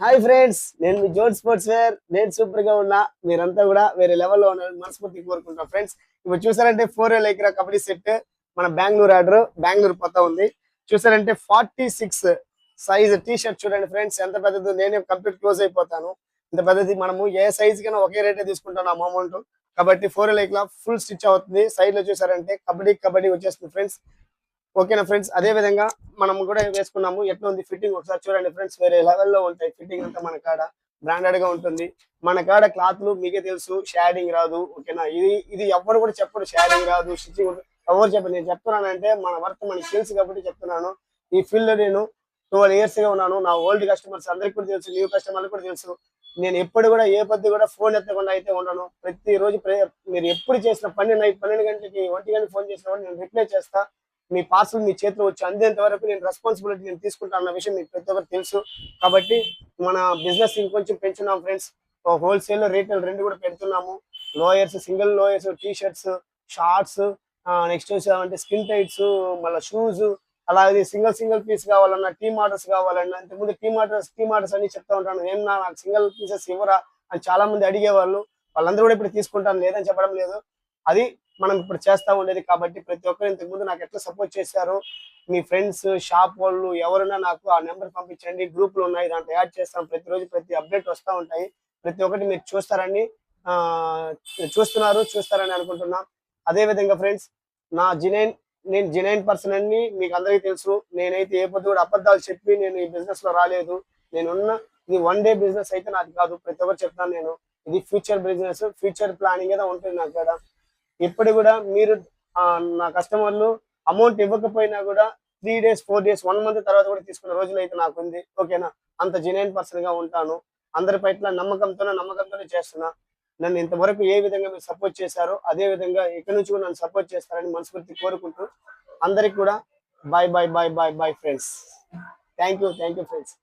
Hi friends, నేను మీ zone sports wear. నేను super గా ఉన్నా. మీరంతా కూడా వేరే లెవెల్లో ఉన్నారని మనస్ఫూర్తిగా కోరుకుంటాం ఫ్రెండ్స్. ఇప్పుడు చూసారంటే 4 ఎకరా కబడ్డీ సెట్ మన బెంగళూరు ఆర్డర్, బెంగళూరు పోతా ఉంది. చూసారంటే 46 సైజ్ టీ షర్ట్ చూడండి ఫ్రెండ్స్, ఎంత పెద్దది. నేనే కంప్లీట్ క్లోజ్ అయిపోతాను. ఇంత పెద్దది మనము ఏ సైజ్ కైనా ఒకే రేటే తీసుకుంటున్నాం అమౌంట్. కాబట్టి 4 ఎకరా ఫుల్ స్టిచ్ అవుతుంది. సైడ్ లో చూసారంటే కబడ్డీ కబడ్డీ వచ్చేస్తుంది ఫ్రెండ్స్. ఓకేనా ఫ్రెండ్స్, అదే విధంగా మనం కూడా వేసుకున్నాము. ఎట్లా ఉంది ఫిట్టింగ్ ఒకసారి చూడండి ఫ్రెండ్స్. వేరే లెవెల్లో ఉంటాయి ఫిట్టింగ్ అంతా. మన కాడ బ్రాండెడ్ గా ఉంటుంది. మన కాడ క్లాత్లు మీకే తెలుసు, షేడింగ్ రాదు. ఓకేనా, ఇది ఇది ఎవరు కూడా చెప్పరు, షేడింగ్ రాదు, స్టిచ్చింగ్ ఎవరు చెప్పరు. నేను చెప్తున్నానంటే మన వర్క్ మనకి తెలుసు కాబట్టి చెప్తున్నాను. ఈ ఫీల్డ్ లో నేను 12 years గా ఉన్నాను. నా ఓల్డ్ కస్టమర్స్ అందరికి కూడా తెలుసు, న్యూ కస్టమర్లకు కూడా తెలుసు. నేను ఎప్పుడు కూడా ఏ పొద్దు కూడా ఫోన్ ఎత్తకుండా అయితే ఉండను. ప్రతిరోజు మీరు ఎప్పుడు చేసిన నైట్ 12 గంటలకి 1 గంటకి ఫోన్ చేసిన నేను రిప్లై చేస్తా. మీ పార్సల్ మీ చేతిలో వచ్చి అందేంత వరకు నేను రెస్పాన్సిబిలిటీ నేను తీసుకుంటాను అన్న విషయం మీకు ప్రతి ఒక్కరు తెలుసు. కాబట్టి మన బిజినెస్ ఇంకొంచెం పెంచున్నాం ఫ్రెండ్స్. హోల్సేల్ రీటైల్ రెండు కూడా పెడుతున్నాము. Lowers, single lowers, T shirts, shorts, next వచ్చామంటే స్కిన్ టైట్స్, మళ్ళీ షూస్, అలాగే సింగిల్ సింగిల్ పీస్ కావాలన్నా, టీమ్ ఆర్డర్స్ కావాలన్నా. ఇంతకుముందు టీమ్ ఆర్డర్స్ అని చెప్తా ఉంటాను. ఏమన్నా నాకు సింగిల్ పీసెస్ ఇవ్వరా అని చాలా మంది అడిగేవాళ్ళు. వాళ్ళందరూ కూడా ఇప్పుడు తీసుకుంటాను, లేదని చెప్పడం లేదు. అది మనం ఇప్పుడు చేస్తా ఉండేది. కాబట్టి ప్రతి ఒక్కరు ఇంతకు ముందు నాకు ఎట్లా సపోర్ట్ చేశారు, మీ ఫ్రెండ్స్, షాప్ వాళ్ళు ఎవరైనా నాకు ఆ నెంబర్ పంపించండి. గ్రూపులు ఉన్నాయి, దాంట్లో యాడ్ చేస్తాం. ప్రతిరోజు ప్రతి అప్డేట్ వస్తూ ఉంటాయి. ప్రతి ఒక్కటి మీరు చూస్తారని ఆ చూస్తారని అనుకుంటున్నాం. అదే విధంగా ఫ్రెండ్స్, నా జినైన్ నేను జినైన్ పర్సన్ అని మీకు అందరికీ తెలుసు. నేనైతే ఏ పొద్దు కూడా అబద్ధాలు చెప్పి నేను ఈ బిజినెస్ లో రాలేదు. నేనున్న ఇది వన్ డే బిజినెస్ అయితే నాది కాదు. ప్రతి ఒక్కరు చెప్తాను నేను, ఇది ఫ్యూచర్ బిజినెస్, ఫ్యూచర్ ప్లానింగ్ ఏదో ఉంటుంది నాకు కదా. ఇప్పుడు కూడా మీరు నా కస్టమర్లు అమౌంట్ ఇవ్వకపోయినా కూడా 3 days 4 days 1 month తర్వాత కూడా తీసుకున్న రోజులు అయితే నాకు ఉంది. ఓకేనా, అంత జెన్యూన్ పర్సన్ గా ఉంటాను. అందరి పట్ల నమ్మకంతోనే చేస్తున్నా. నన్ను ఇంతవరకు ఏ విధంగా మీరు సపోర్ట్ చేశారో అదే విధంగా ఇక్కడి నుంచి కూడా నన్ను సపోర్ట్ చేస్తారని మనస్ఫూర్తి కోరుకుంటూ అందరికి కూడా bye bye bye bye bye friends. Thank you friends.